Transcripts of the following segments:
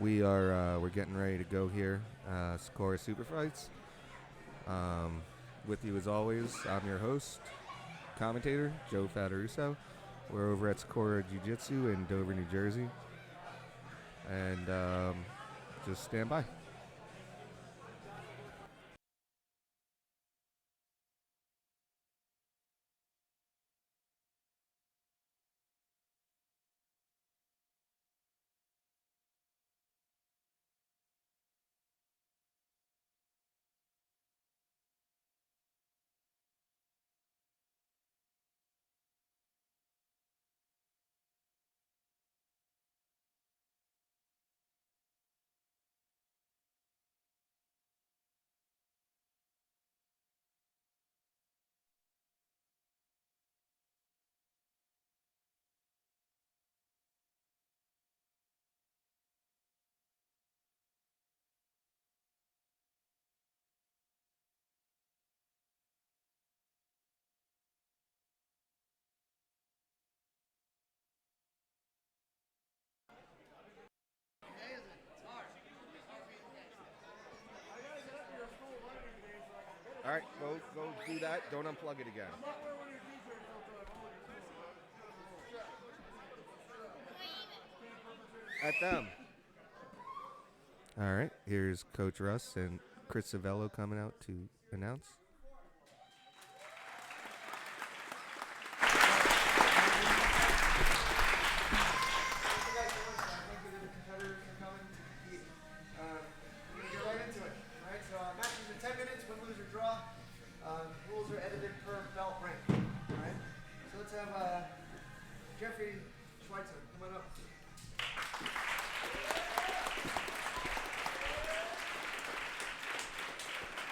We're getting ready to go here. SAKURA Superfights. With you as always, I'm your host, commentator Joe Fataruso. We're over at SAKURA Jiu Jitsu in Dover, New Jersey, and just stand by. All right, go do that. Don't unplug it again. At them. All right, here's Coach Russ and Chris Savello coming out to announce. Rules are edited per belt rank. All right. So let's have Jeffrey Schweitzer come on up.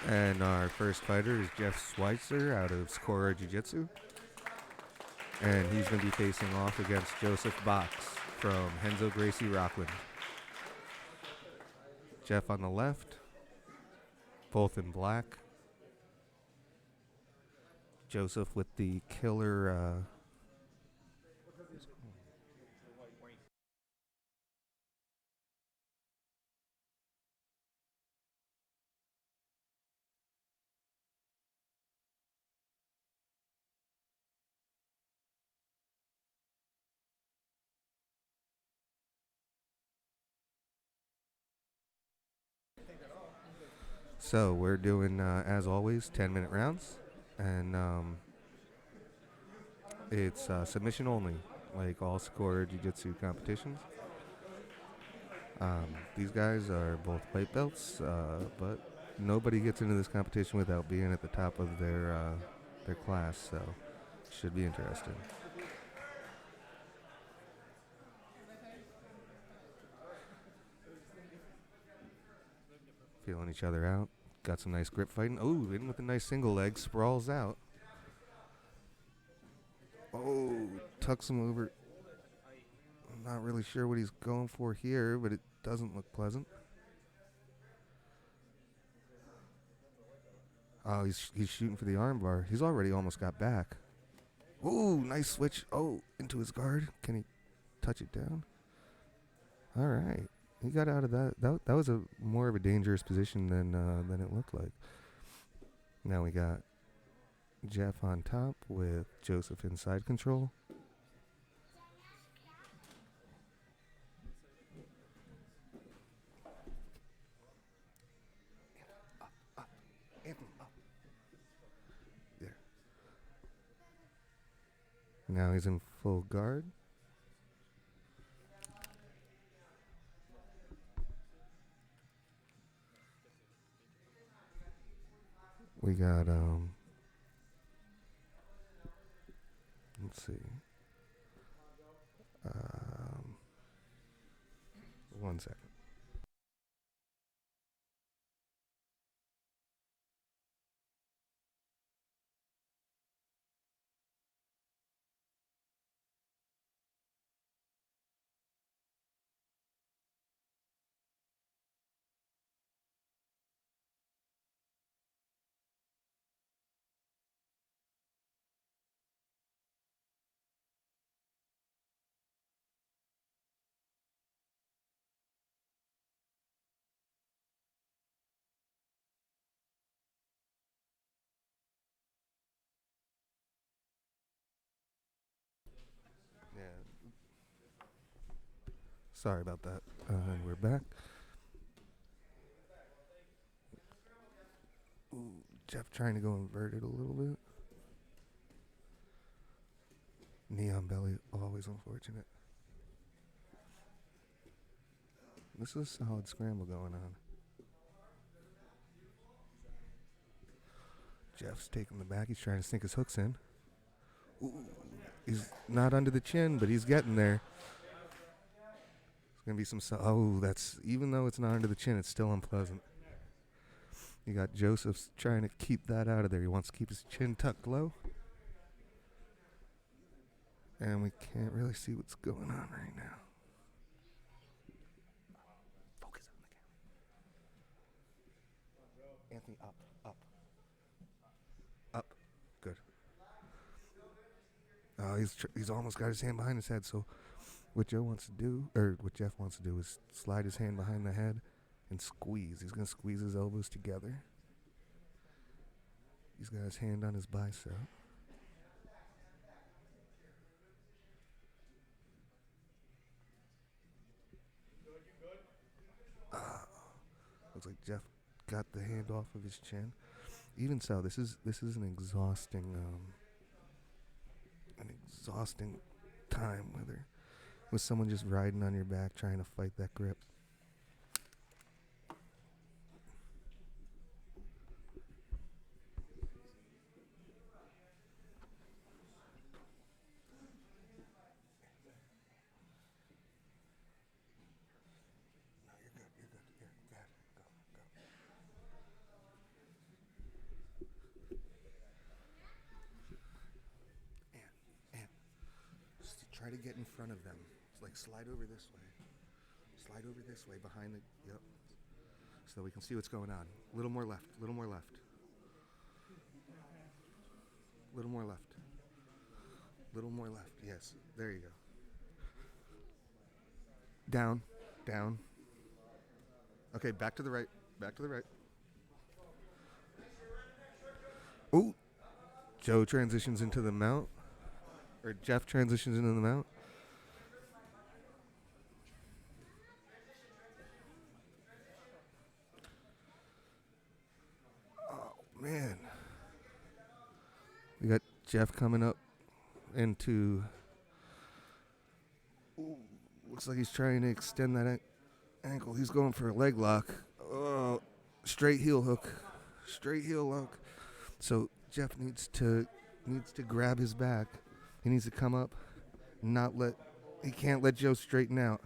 And our first fighter is Jeff Schweitzer out of SAKURA Jiu Jitsu. And he's going to be facing off against Joseph Box from Henzo Gracie Rockland. Jeff on the left, both in black. Joseph with the killer So we're doing, as always, 10-minute rounds. And it's submission only, like all SAKURA Jiu Jitsu competitions. These guys are both white belts, but nobody gets into this competition without being at the top of their class, so should be interesting. Feeling each other out. Got some nice grip fighting. Oh, in with a nice single leg. Sprawls out. Oh, tucks him over. I'm not really sure what he's going for here, but it doesn't look pleasant. Oh, he's shooting for the armbar. He's already almost got back. Ooh, nice switch. Oh, into his guard. Can he touch it down? All right. He got out of that. That was a more of a dangerous position than it looked like. Now we got Jeff on top with Joseph in side control. There. Now he's in full guard. We got let's see. 1 second. Sorry about that. And we're back. Ooh, Jeff trying to go inverted a little bit. Neon belly, always unfortunate. This is a solid scramble going on. Jeff's taking the back. He's trying to sink his hooks in. Ooh, he's not under the chin, but he's getting there. There's going to be some... Oh, that's... Even though it's not under the chin, it's still unpleasant. You got Joseph's trying to keep that out of there. He wants to keep his chin tucked low. And we can't really see what's going on right now. Focus on the camera. Anthony, up, up. Up. Good. He's almost got his hand behind his head, so what Joe wants to do, or what Jeff wants to do, is slide his hand behind the head and squeeze. He's going to squeeze his elbows together. He's got his hand on his bicep. Looks like Jeff got the hand off of his chin. Even so, this is an exhausting time with someone just riding on your back trying to fight that grip. Try to get in front of them. It's like slide over this way. Slide over this way behind the... Yep. So we can see what's going on. A little more left. A little more left. A little more left. A little more left. Yes. There you go. Down. Down. Okay, back to the right. Back to the right. Ooh. Joe transitions into the mount. Or Jeff transitions into the mount. Oh, man. We got Jeff coming up into... Ooh, looks like he's trying to extend that ankle. He's going for a leg lock. Oh, straight heel hook. Straight heel hook. So Jeff needs to grab his back. He needs to come up, he can't let Joe straighten out.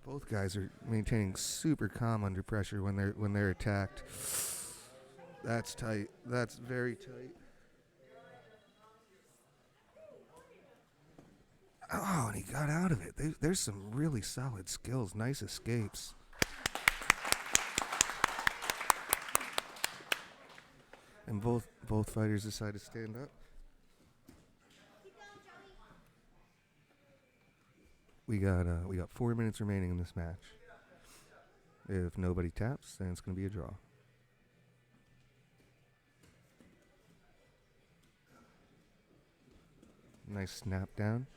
Both guys are maintaining super calm under pressure when they're attacked. That's tight. That's very tight. Oh, and he got out of it. There's some really solid skills. Nice escapes. And both fighters decide to stand up. We got 4 minutes remaining in this match. If nobody taps, then it's going to be a draw. Nice snap down.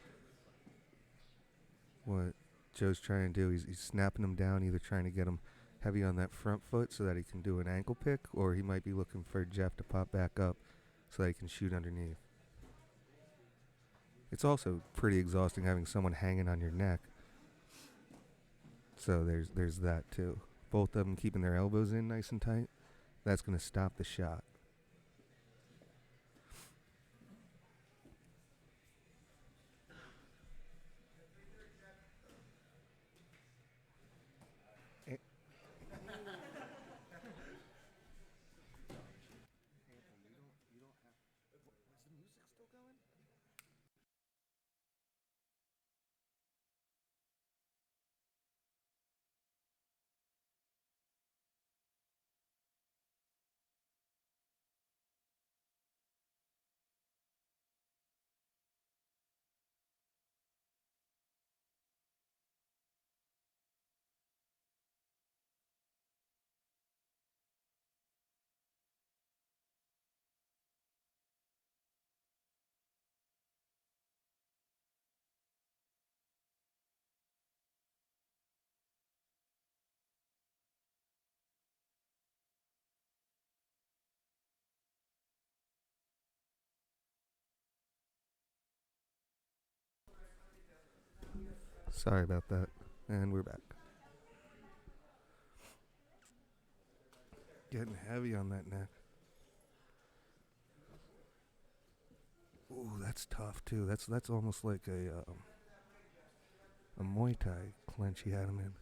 What Joe's trying to do, he's snapping him down, either trying to get him heavy on that front foot so that he can do an ankle pick, or he might be looking for Jeff to pop back up so that he can shoot underneath. It's also pretty exhausting having someone hanging on your neck. So there's that too. Both of them keeping their elbows in nice and tight. That's going to stop the shot. Sorry about that. And we're back. Getting heavy on that neck. Ooh, that's tough too. That's almost like a Muay Thai clinch he had him in.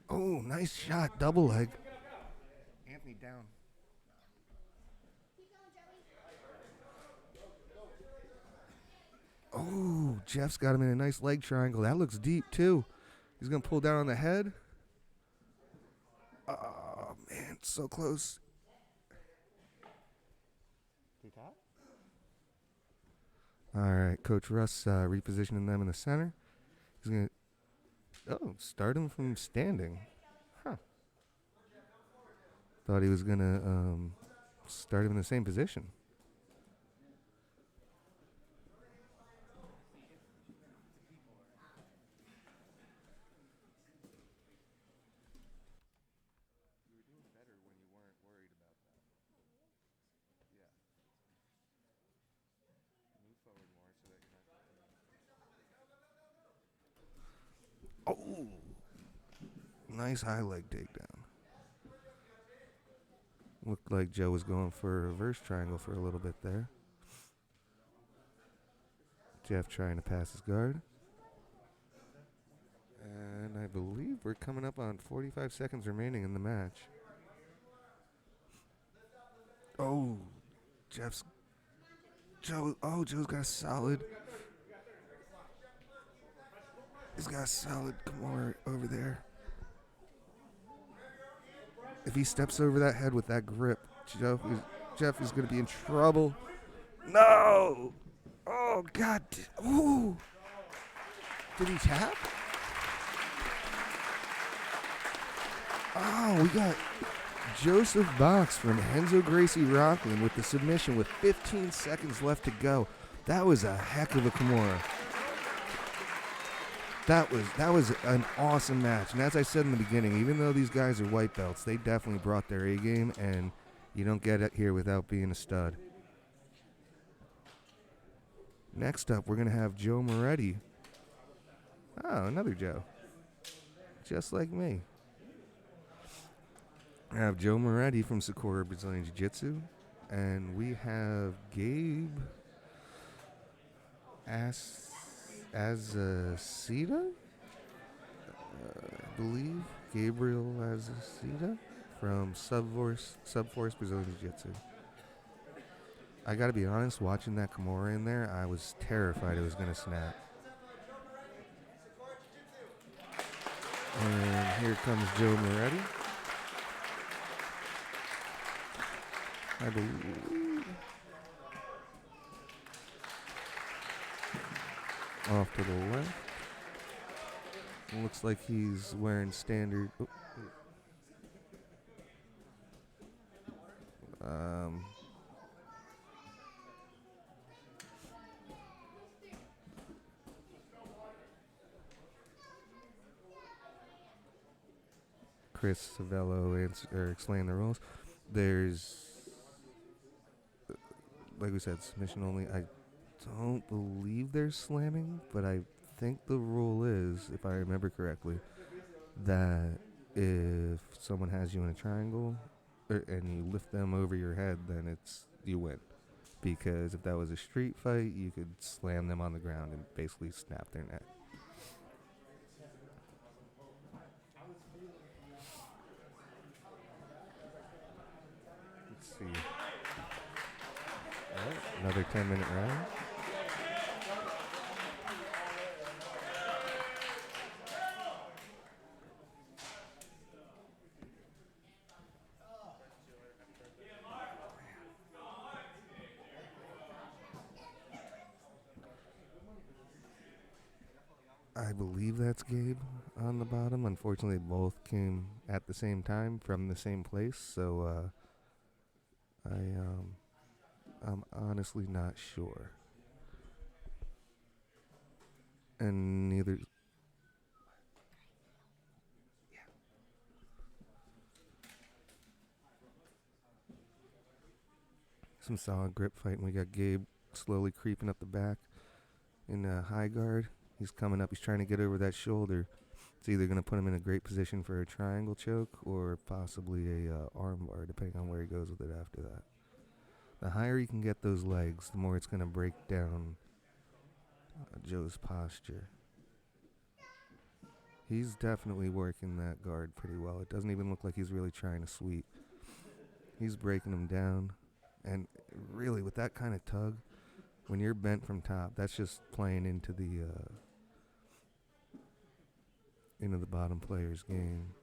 Oh, nice shot, double leg. Anthony down. Oh, Jeff's got him in a nice leg triangle. That looks deep too. He's gonna pull down on the head. Oh man, so close. All right, Coach Russ repositioning them in the center. He's gonna start him from standing. Huh. Thought he was gonna start him in the same position. Oh, nice high leg takedown. Looked like Joe was going for a reverse triangle for a little bit there. Jeff trying to pass his guard. And I believe we're coming up on 45 seconds remaining in the match. Oh, Joe's got a solid. He's got a solid Kimura over there. If he steps over that head with that grip, Jeff is going to be in trouble. No! Oh, God. Ooh. Did he tap? Oh, we got Joseph Box from Renzo Gracie Rockland with the submission with 15 seconds left to go. That was a heck of a Kimura. That was an awesome match. And as I said in the beginning, even though these guys are white belts, they definitely brought their A game, and you don't get it here without being a stud. Next up, we're going to have Joe Moretti. Oh, another Joe. Just like me. I have Joe Moretti from Sakura Brazilian Jiu-Jitsu. And we have Gabe Azacita, I believe. Gabriel Azacita from Subforce Brazilian Jiu-Jitsu. I got to be honest, watching that Kimura in there, I was terrified it was going to snap. And here comes Joe Moretti. I believe. Off to the left. It looks like he's wearing standard. Chris Savello explain the rules. There's, like we said, submission only. I don't believe there's slamming, but I think the rule is, if I remember correctly, that if someone has you in a triangle and you lift them over your head, then you win. Because if that was a street fight, you could slam them on the ground and basically snap their neck. Let's see. All right, another 10-minute round. I believe that's Gabe on the bottom. Unfortunately, both came at the same time from the same place, so I'm honestly not sure. and neither. Some solid grip fight, and we got Gabe slowly creeping up the back in high guard. He's coming up. He's trying to get over that shoulder. It's either going to put him in a great position for a triangle choke or possibly a arm bar, depending on where he goes with it after that. The higher he can get those legs, the more it's going to break down Joe's posture. He's definitely working that guard pretty well. It doesn't even look like he's really trying to sweep. He's breaking him down. And really, with that kind of tug, when you're bent from top, that's just playing into the bottom player's game.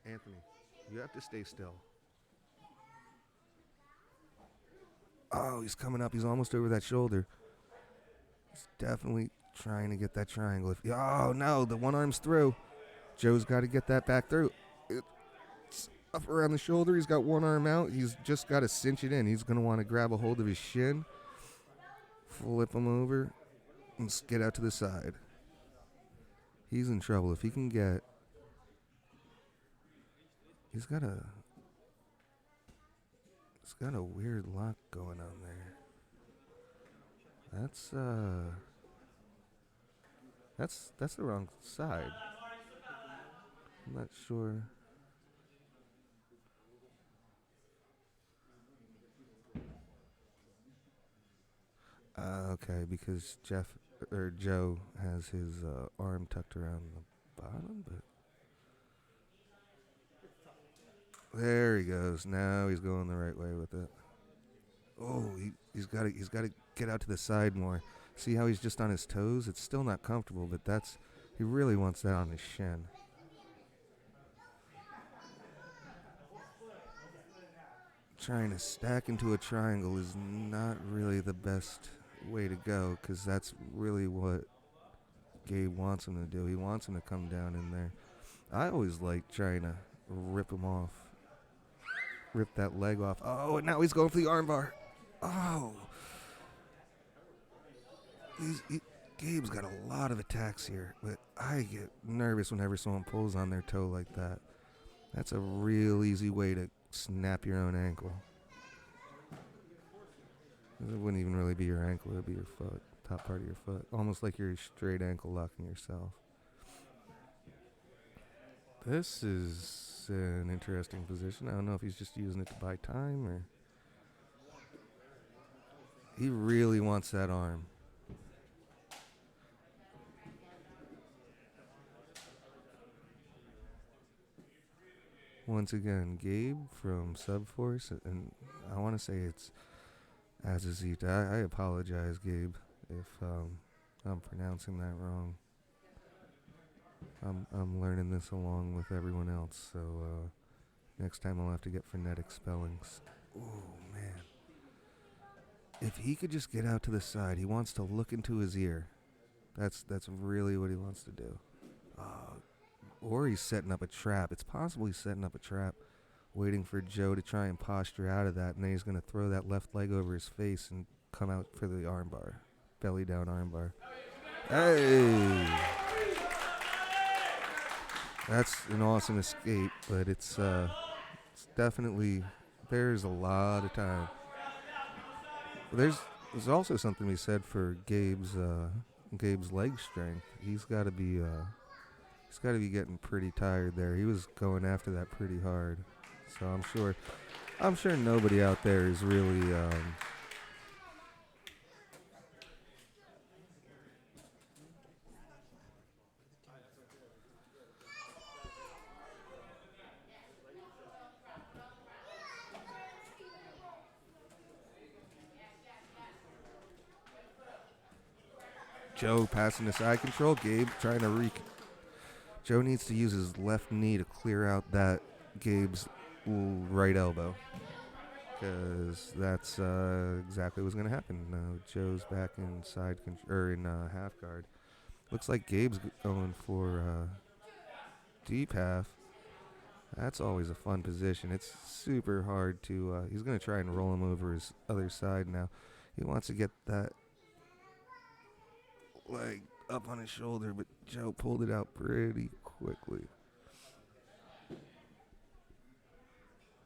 Anthony, you have to stay still. Oh, he's coming up. He's almost over that shoulder. He's definitely trying to get that triangle. Oh, no, the one arm's through. Joe's got to get that back through. It's up around the shoulder. He's got one arm out. He's just got to cinch it in. He's going to want to grab a hold of his shin, flip him over, and get out to the side. He's in trouble. If he can get... He's got a weird lock going on there. That's the wrong side. I'm not sure. Okay, because Joe has his arm tucked around the bottom, but there he goes. Now he's going the right way with it. Oh, he's got to get out to the side more. See how he's just on his toes? It's still not comfortable, but he really wants that on his shin. Trying to stack into a triangle is not really the best way to go, because that's really what Gabe wants him to do. He wants him to come down in there. I always like trying to rip him off. Rip that leg off. Oh, and now he's going for the armbar. Oh. Gabe's got a lot of attacks here, but I get nervous whenever someone pulls on their toe like that. That's a real easy way to snap your own ankle. It wouldn't even really be your ankle, it would be your foot, top part of your foot. Almost like you're straight ankle locking yourself. This is an interesting position. I don't know if he's just using it to buy time or... He really wants that arm. Once again, Gabe from Subforce, and I want to say it's Azazita. I apologize, Gabe, if I'm pronouncing that wrong. I'm learning this along with everyone else, so next time I'll have to get phonetic spellings. Oh, man. If he could just get out to the side, he wants to look into his ear. That's really what he wants to do. Or he's setting up a trap. It's possible he's setting up a trap, waiting for Joe to try and posture out of that, and then he's going to throw that left leg over his face and come out for the armbar. Belly down armbar. Hey! That's an awesome escape, but it's definitely... There's a lot of time. There's also something to be said for Gabe's leg strength. He's got to be getting pretty tired there. He was going after that pretty hard, so I'm sure nobody out there is really Joe passing the side control. Gabe trying to Joe needs to use his left knee to clear out that Gabe's right elbow, because that's exactly what's going to happen. Joe's back in in half guard. Looks like Gabe's going for deep half. That's always a fun position. It's super hard to. He's going to try and roll him over his other side now. He wants to get that leg up on his shoulder, but Joe pulled it out pretty quickly.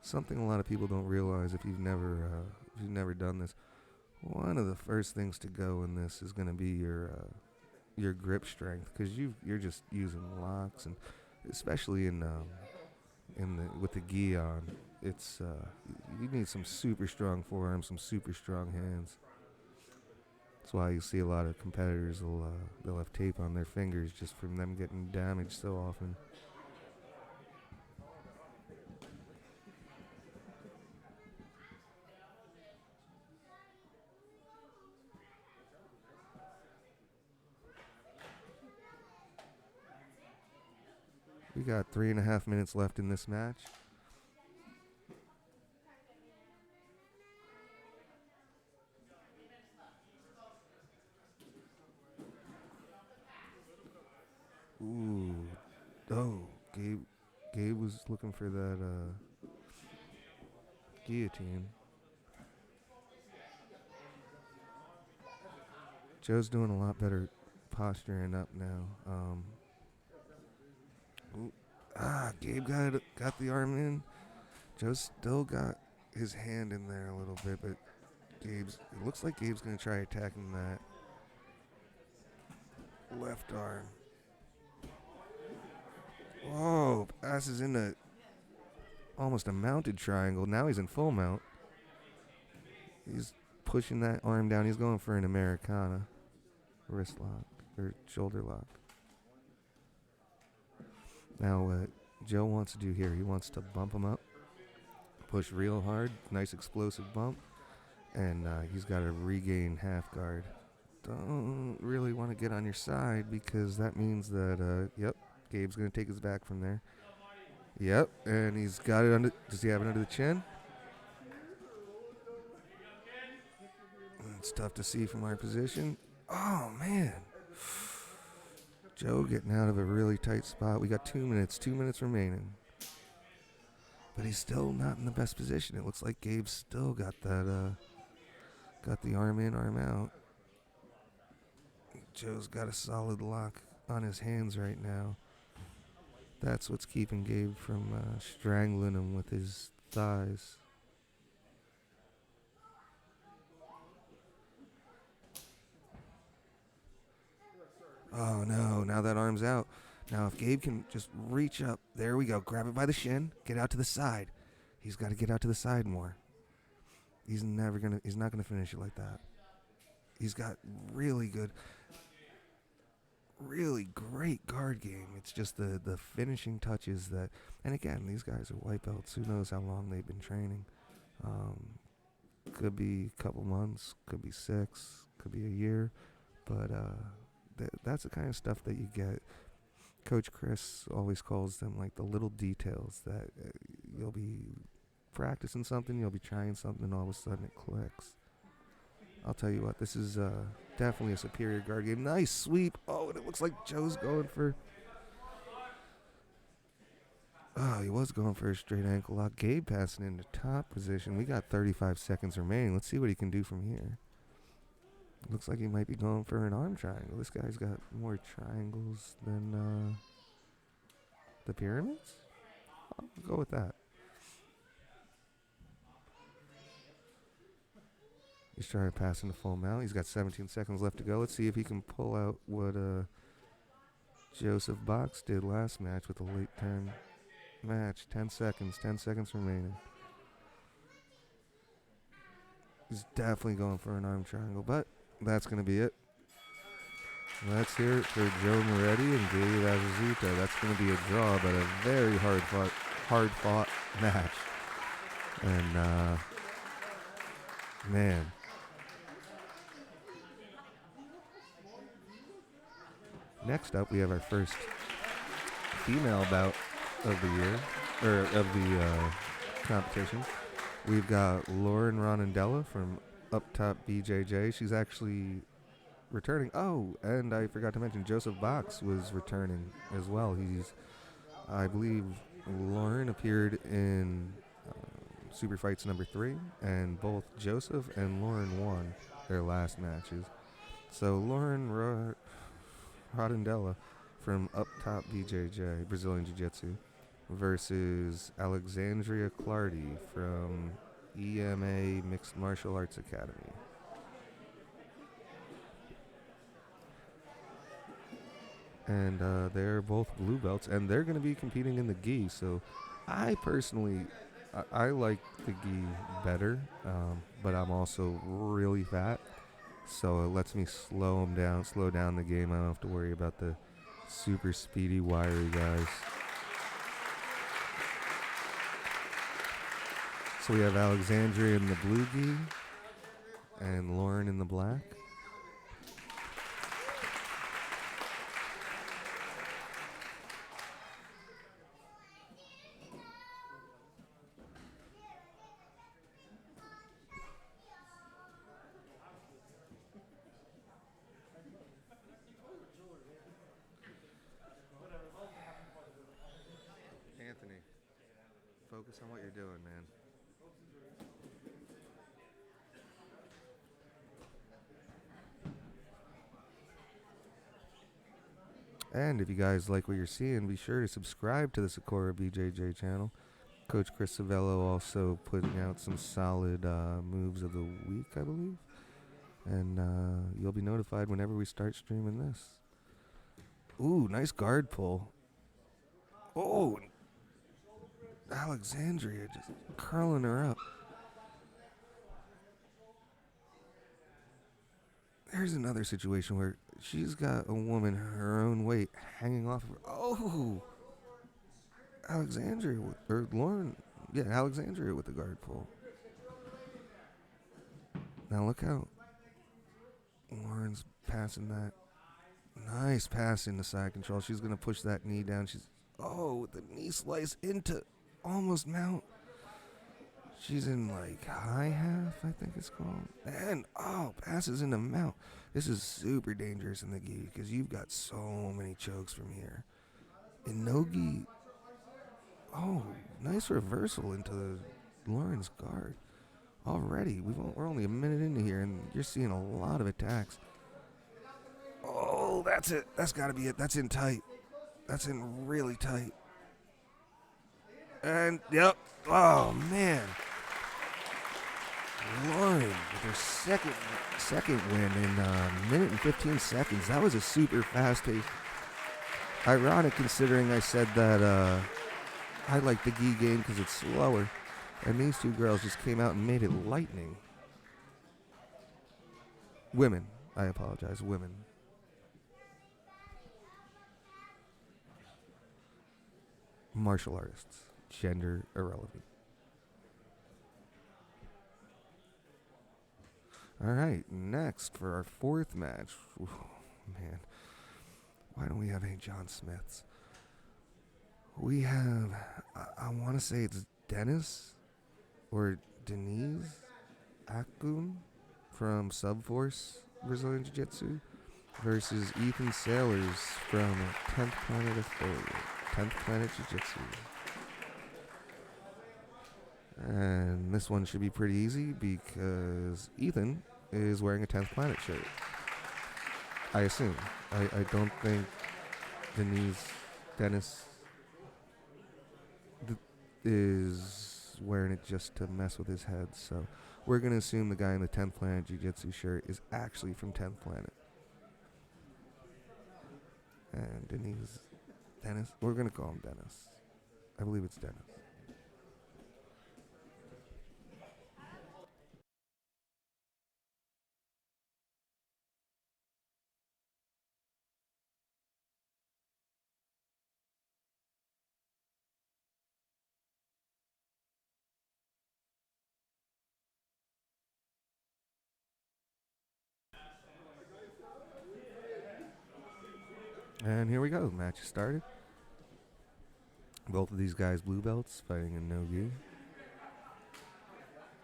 Something a lot of people don't realize if you've never done this. One of the first things to go in this is going to be your grip strength, because you're just using locks, and especially with the gi on, it's you need some super strong forearms, some super strong hands. That's why you see a lot of competitors they'll have tape on their fingers just from them getting damaged so often. We got 3.5 minutes left in this match. Ooh. Oh, Gabe was looking for that guillotine. Joe's doing a lot better posturing up now. Gabe got the arm in. Joe's still got his hand in there a little bit, but it looks like Gabe's going to try attacking that left arm. Whoa, passes into almost a mounted triangle. Now he's in full mount. He's pushing that arm down. He's going for an Americana wrist lock or shoulder lock. Now what Joe wants to do here, he wants to bump him up, push real hard, nice explosive bump, and he's got to regain half guard. Don't really want to get on your side, because that means that, Gabe's going to take his back from there. Yep, and he's got it under. Does he have it under the chin? It's tough to see from our position. Oh, man. Joe getting out of a really tight spot. We got 2 minutes remaining. But he's still not in the best position. It looks like Gabe's still got that, got the arm in, arm out. Joe's got a solid lock on his hands right now. That's what's keeping Gabe from strangling him with his thighs. Oh no, now that arm's out. Now if Gabe can just reach up, there we go, grab it by the shin, get out to the side. He's got to get out to the side more. He's not gonna finish it like that. He's got really great guard game. It's just the finishing touches that, and again, these guys are white belts. Who knows how long they've been training? Could be a couple months, could be 6, could be a year, but that's the kind of stuff that you get. Coach Chris always calls them like the little details that you'll be practicing something, you'll be trying something, and all of a sudden it clicks. I'll tell you what, this is definitely a superior guard game. Nice sweep. Oh, and it looks like Joe's going for... Oh, he was going for a straight ankle lock. Gabe passing into top position. We got 35 seconds remaining. Let's see what he can do from here. Looks like he might be going for an arm triangle. This guy's got more triangles than the pyramids. I'll go with that. He's trying to pass into full mount. He's got 17 seconds left to go. Let's see if he can pull out what Joseph Box did last match with a late turn match. 10 seconds remaining. He's definitely going for an arm triangle, but that's going to be it. Let's hear it for Joe Moretti and Gabe Azazito. That's going to be a draw, but a very hard-fought match. And, man. Next up, we have our first female bout of the year, or of the competition. We've got Lauren Ronandella from Up Top BJJ. She's actually returning. Oh, and I forgot to mention Joseph Box was returning as well. I believe, Lauren appeared in Superfights number 3, and both Joseph and Lauren won their last matches. So Lauren Rodendella from Up Top BJJ, Brazilian Jiu Jitsu, versus Alexandria Clardy from EMA Mixed Martial Arts Academy. And they're both blue belts, and they're going to be competing in the gi. So I personally, I like the gi better, but I'm also really fat. So it lets me slow down the game. I don't have to worry about the super speedy, wiry guys. So we have Alexandria in the blue gi and Lauren in the black. Anthony, focus on what you're doing, man. And if you guys like what you're seeing, be sure to subscribe to the SAKURA BJJ channel. Coach Chris Savello also putting out some solid moves of the week, I believe. And you'll be notified whenever we start streaming this. Ooh, nice guard pull. Oh, Alexandria just curling her up. There's another situation where she's got a woman her own weight hanging off of her. Oh, Alexandria or Lauren. Yeah, Alexandria with the guard pull. Now look out. Lauren's passing that. Nice pass into side control. She's going to push that knee down. With the knee slice into almost mount. She's in like high half, I think it's called. And, passes into mount. This is super dangerous in the gi because you've got so many chokes from here. In no gi, nice reversal into Lauren's guard. Already, we're only a minute into here, and you're seeing a lot of attacks. Oh, that's it. That's got to be it. That's in tight. That's in really tight. And, yep. Oh, man. Lauren with her second win in a minute and 15 seconds. That was a super fast pace. Ironic considering I said that I like the gi game because it's slower. And these two girls just came out and made it lightning. Women. I apologize. Women. Martial artists. Gender irrelevant. All right. Next for our fourth match. Ooh, man. Why don't we have any John Smiths? We have, I want to say it's Dennis or Denise Akboon from Subforce Brazilian Jiu-Jitsu versus Ethan Sailors from 10th Planet Affiliate, 10th Planet Jiu-Jitsu. And this one should be pretty easy because Ethan is wearing a 10th Planet shirt. I assume. I don't think Dennis is wearing it just to mess with his head. So we're going to assume the guy in the 10th Planet Jiu-Jitsu shirt is actually from 10th Planet. And Dennis, we're going to call him Dennis. I believe it's Dennis. And here we go. Match is started. Both of these guys blue belts fighting in no gi.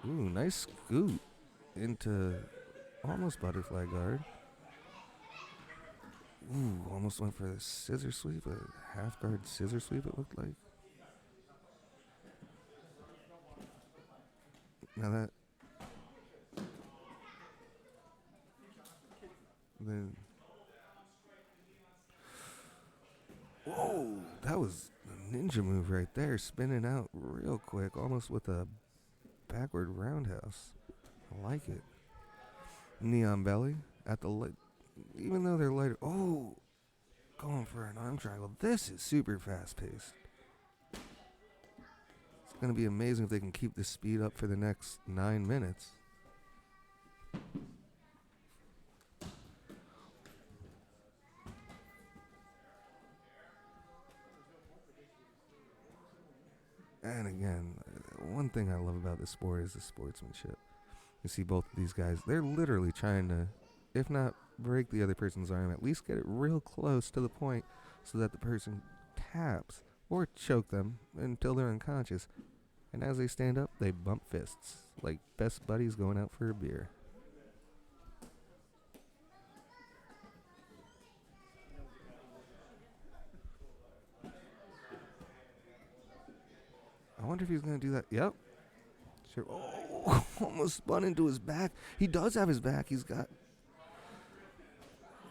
Ooh, nice scoot into almost butterfly guard. Ooh, almost went for the scissor sweep, a half guard scissor sweep it looked like. Now that, then, whoa, that was a ninja move right there, spinning out real quick, almost with a backward roundhouse. I like it. Neon belly at the leg, even though they're lighter. Oh, going for an arm triangle. This is super fast paced. It's going to be amazing if they can keep this speed up for the next 9 minutes. And again, one thing I love about this sport is the sportsmanship. You see both of these guys, they're literally trying to, if not break the other person's arm, at least get it real close to the point so that the person taps or choke them until they're unconscious. And as they stand up, they bump fists like best buddies going out for a beer. I wonder if he's going to do that. Yep. Sure. Oh, almost spun into his back. He does have his back. He's got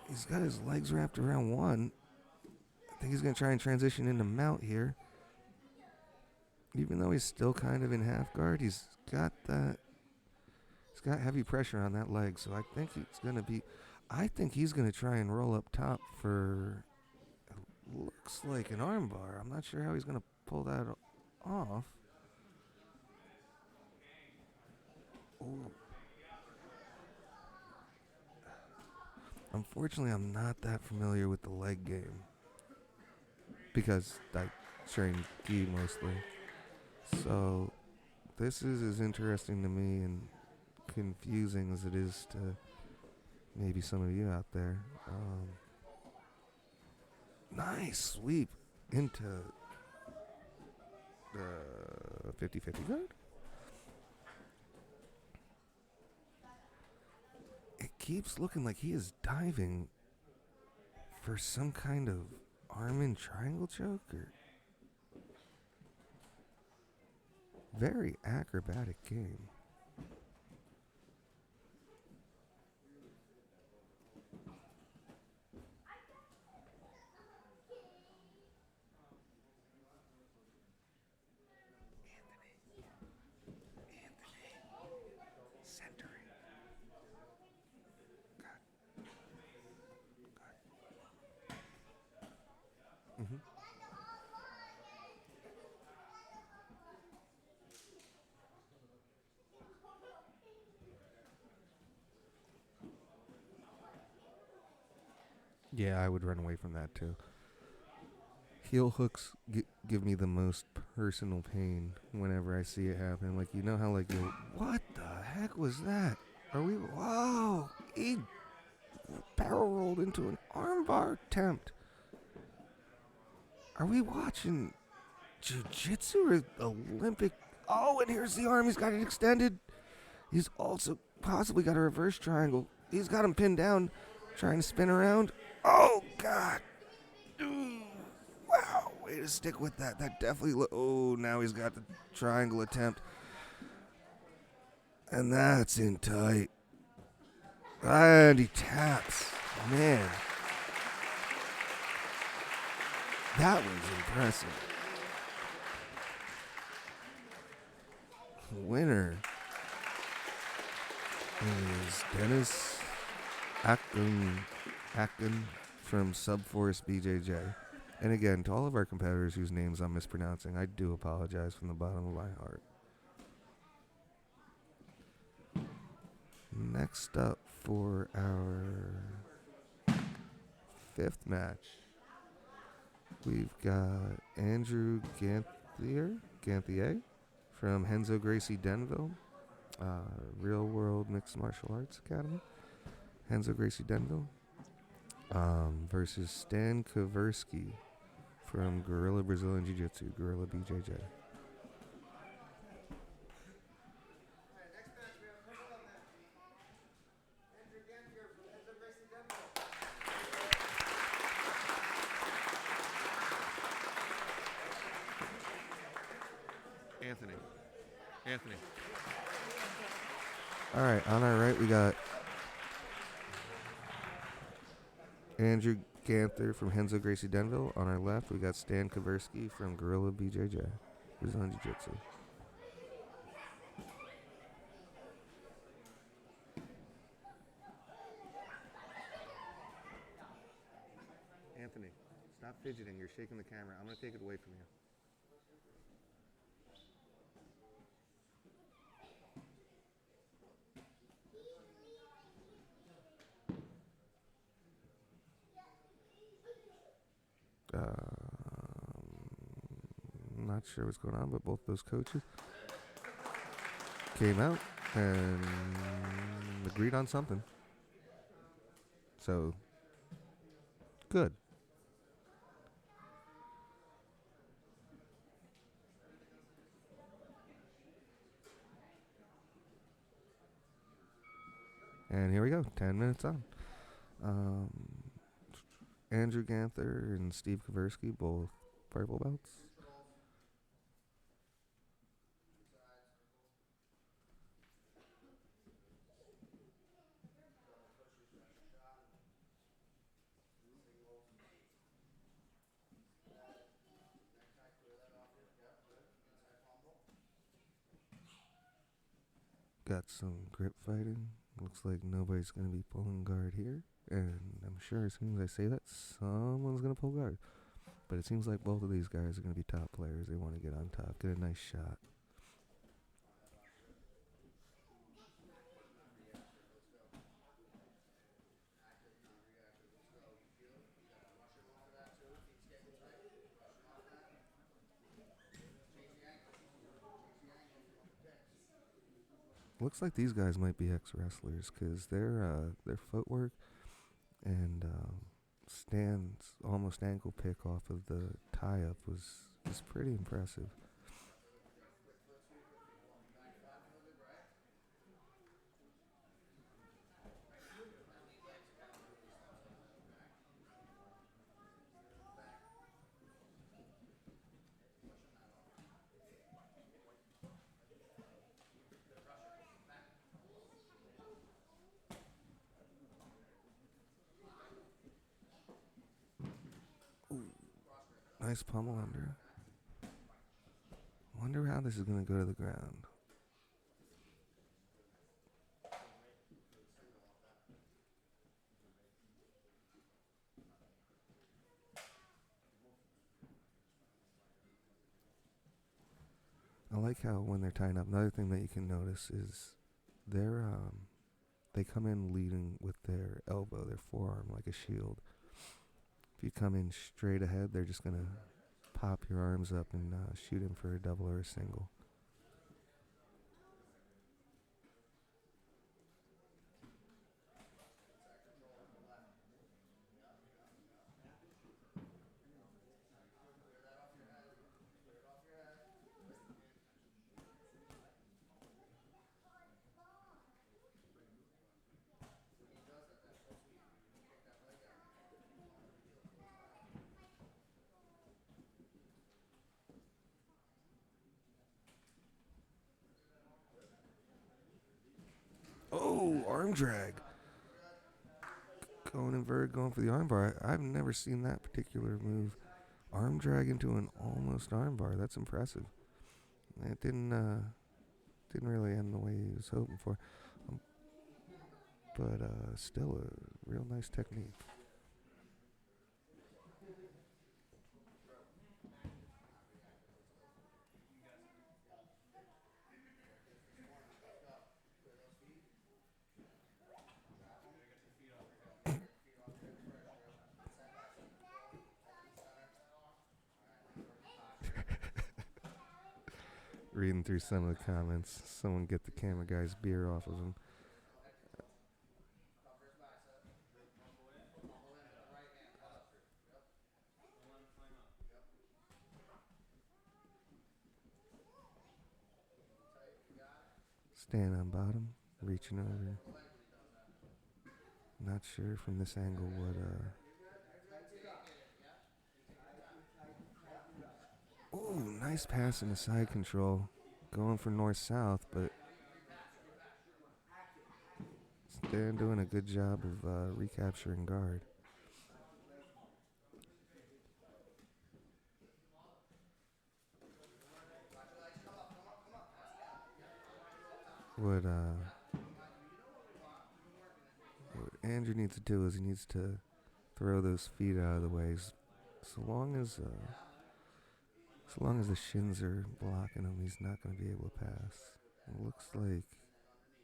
his legs wrapped around one. I think he's going to try and transition into mount here. Even though he's still kind of in half guard, he's got heavy pressure on that leg. So I think he's going to try and roll up top for, it looks like an arm bar. I'm not sure how he's going to pull that off. Ooh. Unfortunately, I'm not that familiar with the leg game because I train gi mostly. So this is as interesting to me and confusing as it is to maybe some of you out there. Nice sweep into the 50-50 guard. It keeps looking like he is diving for some kind of arm in triangle choke or very acrobatic game. Mm-hmm. Yeah, I would run away from that too. Heel hooks give me the most personal pain whenever I see it happen. Like, you know how, like, what the heck was that? Whoa! He barrel rolled into an armbar attempt. Are we watching jiu-jitsu or Olympic? Oh, and here's the arm. He's got it extended. He's also possibly got a reverse triangle. He's got him pinned down, trying to spin around. Oh, God. Ooh, wow. Way to stick with that. That definitely... oh, now he's got the triangle attempt. And that's in tight. And he taps. Man. That was impressive. Winner is Dennis Akin from Subforce BJJ. And again, to all of our competitors whose names I'm mispronouncing, I do apologize from the bottom of my heart. Next up for our fifth match, we've got Andrew Ganthier from Henzo Gracie Denville, Real World Mixed Martial Arts Academy. Henzo Gracie Denville versus Stan Koversky from Guerrilla Brazilian Jiu-Jitsu, Guerrilla BJJ. Anthony. Anthony. All right, on our right we got Andrew Ganther from Henzo Gracie Denville. On our left we got Stan Kaversky from Gorilla BJJ, who's on Jiu-Jitsu. Anthony, stop fidgeting. You're shaking the camera. I'm going to take it away from you. Not sure what's going on, but both those coaches came out and agreed on something. So, good. And here we go, 10 minutes on. Andrew Ganther and Steve Kaversky, both purple belts. Got some grip fighting. Looks like nobody's going to be pulling guard here. And I'm sure as soon as I say that, someone's going to pull guard. But it seems like both of these guys are going to be top players. They want to get on top, get a nice shot. Looks like these guys might be ex-wrestlers because their footwork and Stan's almost ankle pick off of the tie-up was pretty impressive. Ooh, nice pummel under. Wonder how this is going to go to the ground. I like how when they're tying up, another thing that you can notice is they come in leading with their elbow, their forearm, like a shield. If you come in straight ahead, they're just going to pop your arms up and shoot him for a double or a single. Oh, arm drag. Going inverted, going for the armbar. I've never seen that particular move. Arm drag into an almost armbar. That's impressive. It didn't really end the way he was hoping for. But still a real nice technique. Reading through some of the comments. Someone get the camera guy's beer off of him. Stand on bottom, reaching over. Not sure from this angle what ooh, nice pass in the side control. going for north-south, but Stan doing a good job of recapturing guard. What Andrew needs to do is he needs to throw those feet out of the way. So long as the shins are blocking him, he's not going to be able to pass. It looks like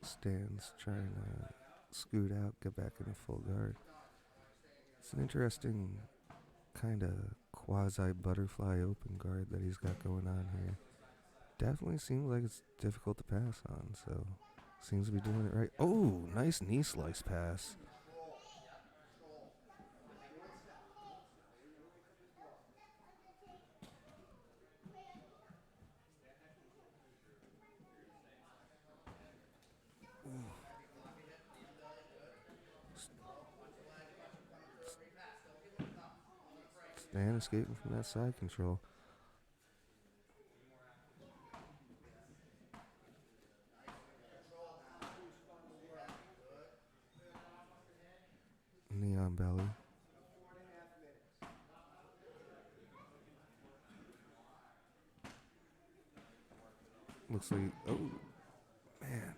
Stan's trying to scoot out, get back into full guard. It's an interesting kind of quasi butterfly open guard that he's got going on here. Definitely seems like it's difficult to pass on, so seems to be doing it right. Oh, nice knee slice pass. Stan escaping from that side control. Knee on belly. Looks like, oh, man.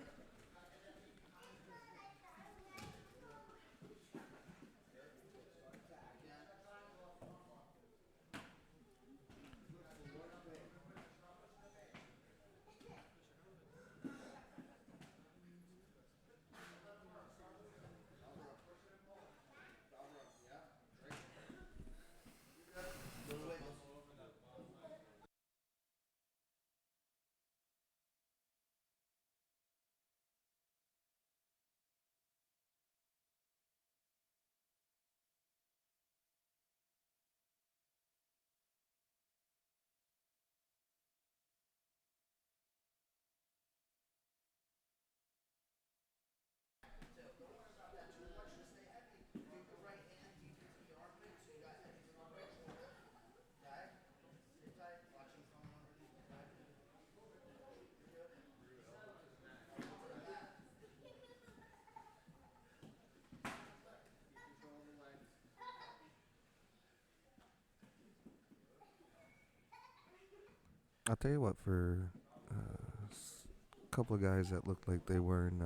I'll tell you what, for a couple of guys that looked like they weren't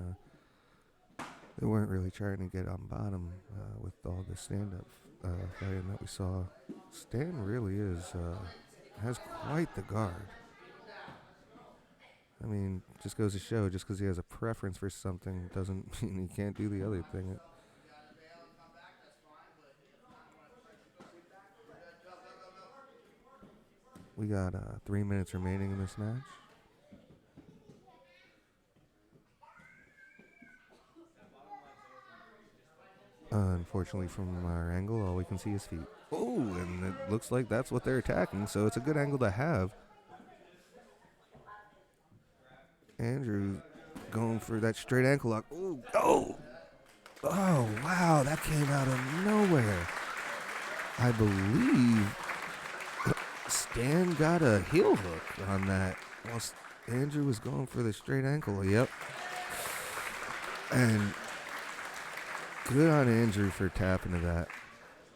really trying to get on bottom with all the stand-up fighting that we saw. Stan really has quite the guard. I mean, just goes to show, just because he has a preference for something doesn't mean he can't do the other thing. We got 3 minutes remaining in this match. Unfortunately, from our angle, all we can see is feet. Oh, and it looks like that's what they're attacking, so it's a good angle to have. Andrew going for that straight ankle lock. Ooh, oh! Oh, wow, that came out of nowhere. I believe Stan got a heel hook on that while Andrew was going for the straight ankle. Yep. And good on Andrew for tapping to that.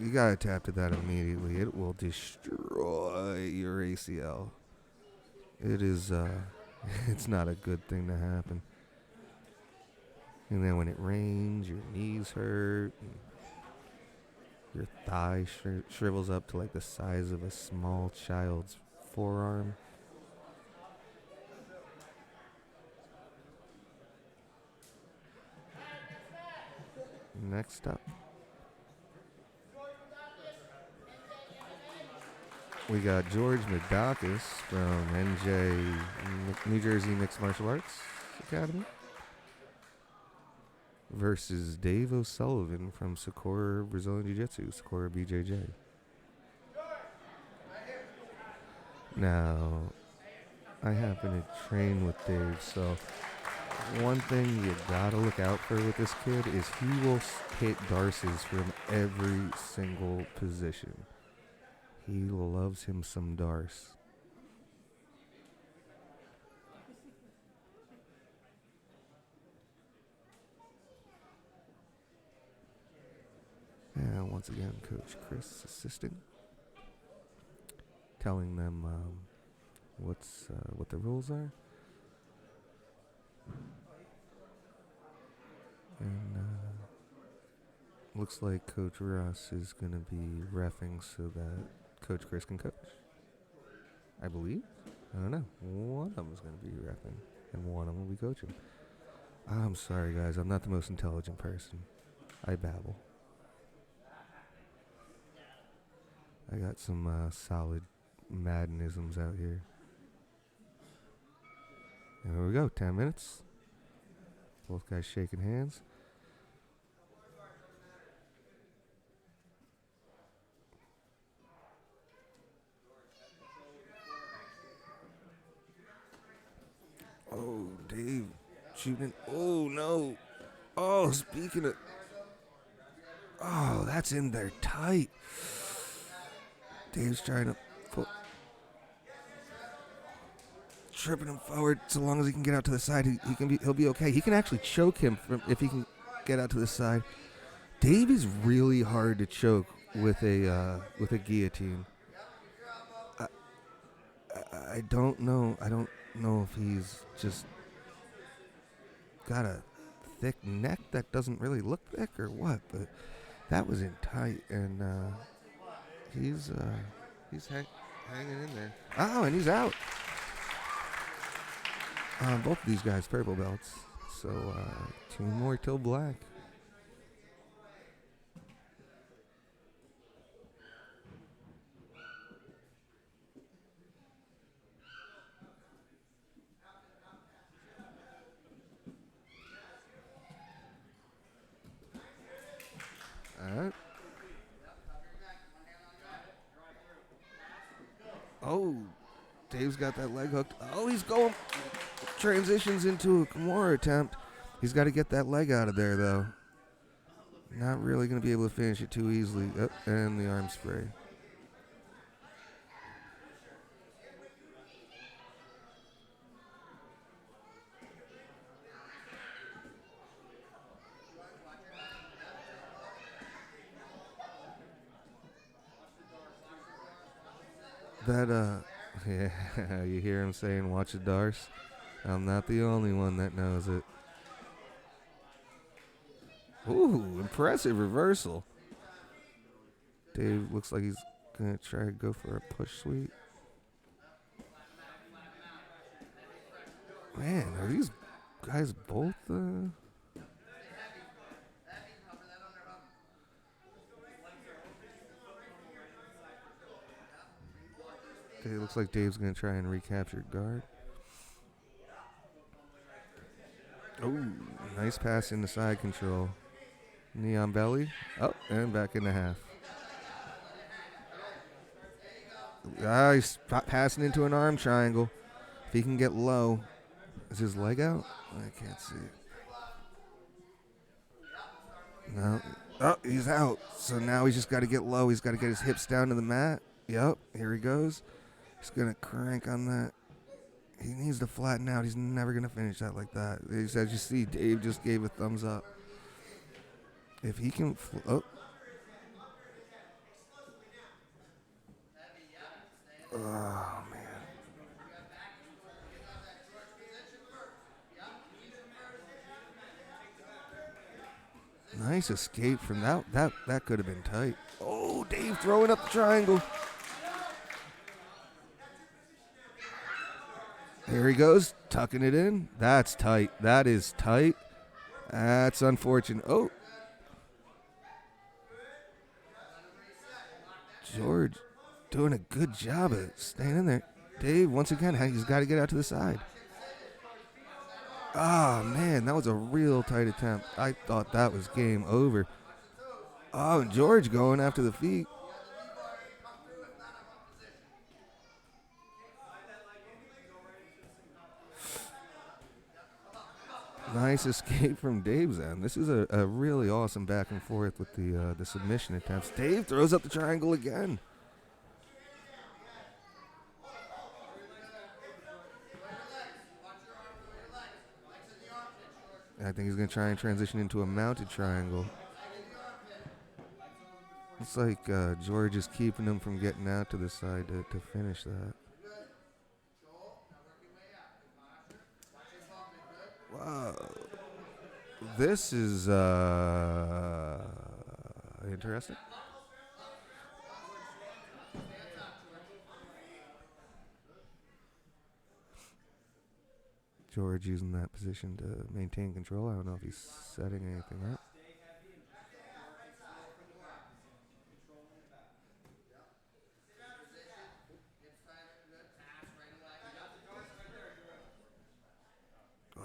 You gotta tap to that immediately. It will destroy your ACL. It is, it's not a good thing to happen. And then when it rains, your knees hurt. Your thigh shrivels up to like the size of a small child's forearm. Next up, we got George Medakis from NJ, New Jersey Mixed Martial Arts Academy, versus Dave O'Sullivan from SAKURA Brazilian Jiu-Jitsu, SAKURA BJJ. Now, I happen to train with Dave, so one thing you gotta look out for with this kid is he will hit Darces from every single position. He loves him some Darce. Once again, Coach Chris assisting, telling them what the rules are. And looks like Coach Ross is going to be reffing so that Coach Chris can coach. I believe. I don't know. One of them is going to be reffing, and one of them will be coaching. I'm sorry, guys. I'm not the most intelligent person. I babble. I got some solid Maddenisms out here. And here we go. 10 minutes. Both guys shaking hands. Oh, Dave shooting. Oh, no. Oh, speaking of. Oh, that's in there tight. Dave's trying to pull. Tripping him forward so long as he can get out to the side. He'll be okay. He can actually choke him if he can get out to the side. Dave is really hard to choke with a guillotine. I don't know. I don't know if he's just got a thick neck that doesn't really look thick or what, but that was in tight, and he's hanging in there. Oh, and he's out. Both of these guys purple belts, so 2 more till black. All right. Oh, Dave's got that leg hooked. Oh, he's going. Transitions into a Kimura attempt. He's got to get that leg out of there, though. Not really going to be able to finish it too easily. Oh, and the arm spray. That, yeah, you hear him saying, watch the Darce. I'm not the only one that knows it. Ooh, impressive reversal. Dave looks like he's going to try to go for a push sweep. Man, are these guys both... Okay, it looks like Dave's going to try and recapture guard. Oh, nice pass into side control. Knee on belly. Oh, and back in the half. He's passing into an arm triangle. If he can get low. Is his leg out? I can't see it. No. Oh, he's out. So now he's just got to get low. He's got to get his hips down to the mat. Yep, here he goes. He's going to crank on that. He needs to flatten out. He's never going to finish that like that. As you see, Dave just gave a thumbs up. If he can... Oh, man. Nice escape from that. That could have been tight. Oh, Dave throwing up the triangle. Here he goes, tucking it in. That's tight. That is tight. That's unfortunate. Oh. George doing a good job of staying in there. Dave, once again, he's got to get out to the side. Oh, man, that was a real tight attempt. I thought that was game over. Oh, and George going after the feet. Nice escape from Dave's end. This is a really awesome back and forth with the submission attempts. Dave throws up the triangle again. I think he's going to try and transition into a mounted triangle. Looks like George is keeping him from getting out to the side to finish that. Wow. This is interesting. George using that position to maintain control. I don't know if he's setting anything up.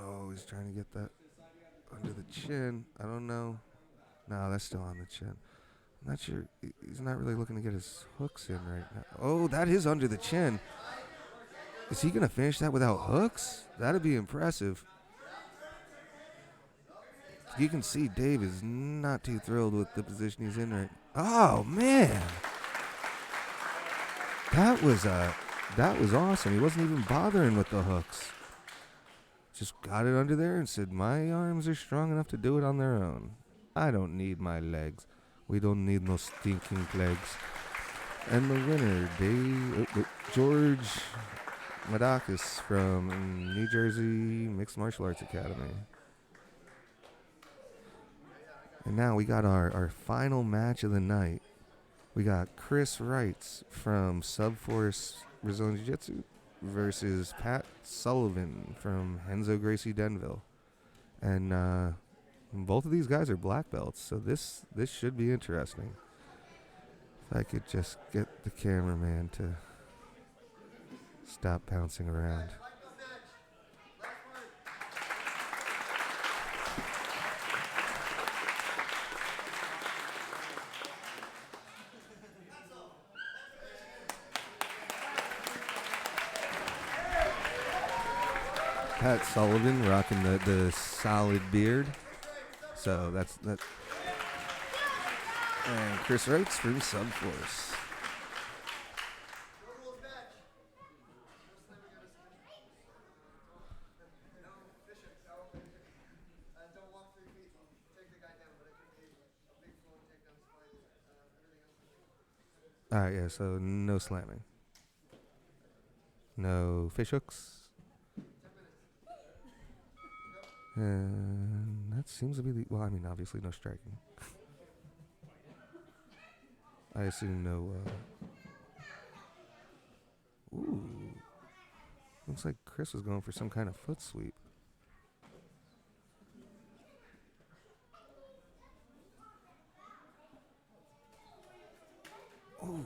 Oh, he's trying to get that under the chin. I don't know. No, that's still on the chin. I'm not sure. He's not really looking to get his hooks in right now. Oh, that is under the chin. Is he going to finish that without hooks? That'd be impressive. You can see Dave is not too thrilled with the position he's in right now. Oh, man. That was awesome. He wasn't even bothering with the hooks. Just got it under there and said, my arms are strong enough to do it on their own. I don't need my legs. We don't need no stinking legs. And the winner, George Madakis from New Jersey Mixed Martial Arts Academy. And now we got our final match of the night. We got Chris Wrights from Subforce Brazilian Jiu-Jitsu versus Pat Sullivan from Henzo Gracie Denville. And both of these guys are black belts, so this should be interesting. If I could just get the cameraman to stop bouncing around. Pat Sullivan rocking the solid beard. So that's that. And Chris Wrights from Subforce. Alright, yeah, so no slamming. No fish hooks. And that seems to be the... Well, I mean, obviously no striking. I assume no... Ooh. Looks like Chris was going for some kind of foot sweep. Ooh.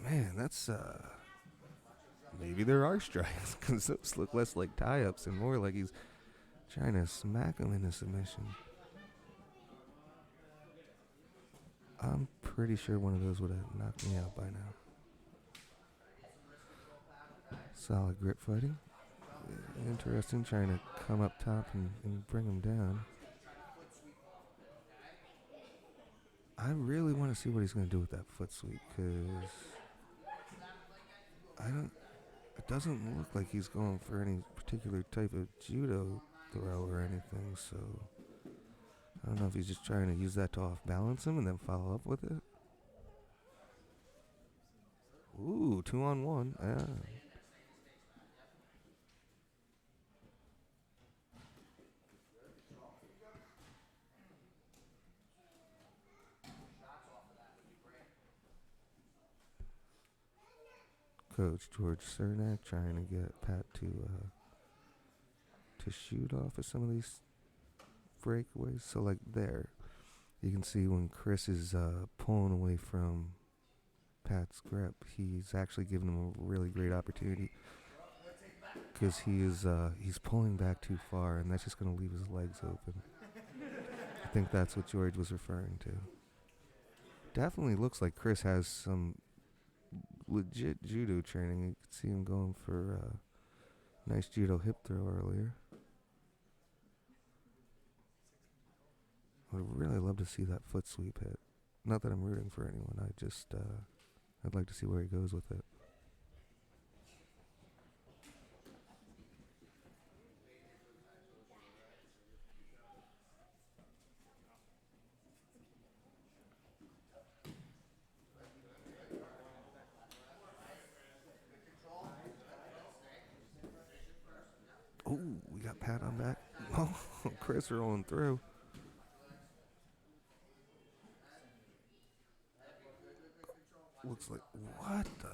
Man, that's... Maybe there are strikes, because those look less like tie-ups and more like he's trying to smack him into submission. I'm pretty sure one of those would have knocked me out by now. Solid grip fighting. Interesting, trying to come up top and bring him down. I really want to see what he's going to do with that foot sweep, because it doesn't look like he's going for any particular type of judo throw or anything, so I don't know if he's just trying to use that to off-balance him and then follow up with it. Ooh, 2-on-1. Yeah. Coach George Cernak trying to get Pat to shoot off of some of these breakaways. So like there, you can see when Chris is pulling away from Pat's grip, he's actually giving him a really great opportunity, because he's pulling back too far, and that's just going to leave his legs open. I think that's what George was referring to. Definitely looks like Chris has some legit judo training. You could see him going for a nice judo hip throw earlier. I would really love to see that foot sweep hit. Not that I'm rooting for anyone. I'd like to see where he goes with it. pat on back. Oh, Chris rolling through. Looks like, what the?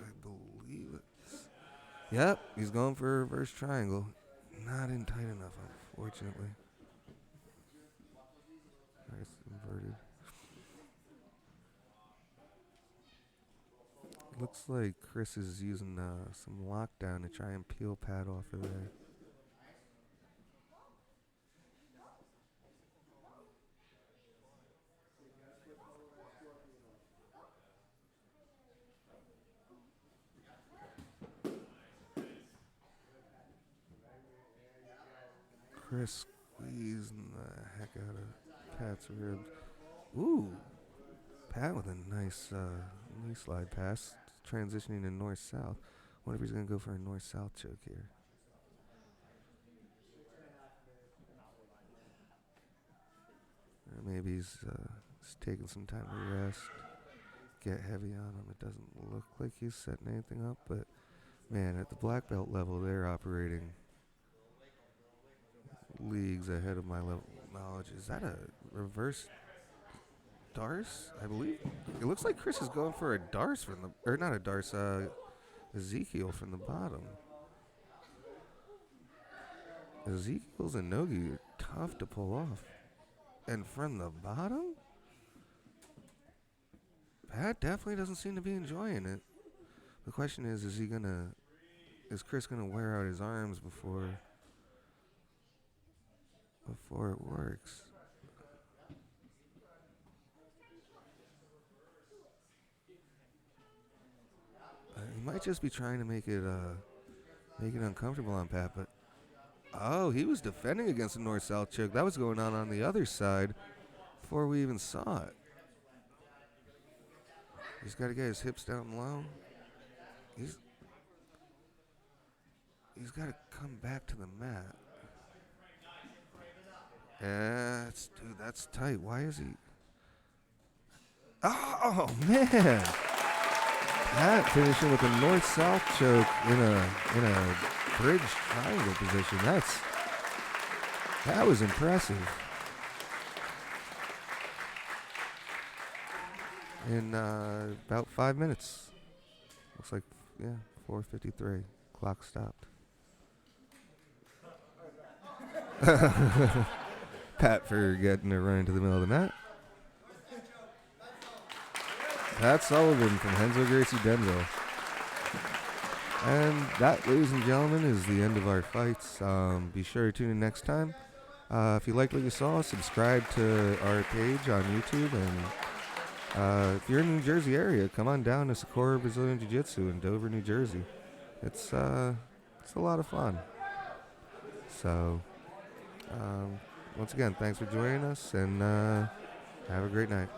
I believe it. Yep, he's going for a reverse triangle. Not in tight enough, unfortunately. Nice inverted. Looks like Chris is using some lockdown to try and peel pad off of there. Chris squeezing the heck out of Pat's ribs. Ooh, Pat with a nice knee slide pass, transitioning to north-south. Wonder if he's going to go for a north-south choke here. Or maybe he's taking some time to rest, get heavy on him. It doesn't look like he's setting anything up, but man, at the black belt level, they're operating leagues ahead of my level of knowledge. Is that a reverse Darce? I believe it looks like Chris is going for a Darce from the, or not a Darce, Ezekiel from the bottom. Ezekiel's and Nogi are tough to pull off, and from the bottom, Pat definitely doesn't seem to be enjoying it. The question is Chris gonna wear out his arms before it works? He might just be trying to make it uncomfortable on Pat, but oh, he was defending against the north-south choke. That was going on the other side before we even saw it. He's got to get his hips down low. He's got to come back to the mat. Yeah, that's tight. Why is he? Oh man! Pat finishing with a north-south choke in a bridge triangle position. That was impressive. In about 5 minutes. Looks like 4:53. Clock stopped. Pat for getting a run into the middle of the mat. Pat Sullivan from Henzo Gracie Denzo. And that, ladies and gentlemen, is the end of our fights. Be sure to tune in next time. If you liked what you saw, subscribe to our page on YouTube. And if you're in the New Jersey area, come on down to SAKURA Brazilian Jiu-Jitsu in Dover, New Jersey. It's a lot of fun. So, once again, thanks for joining us, and have a great night.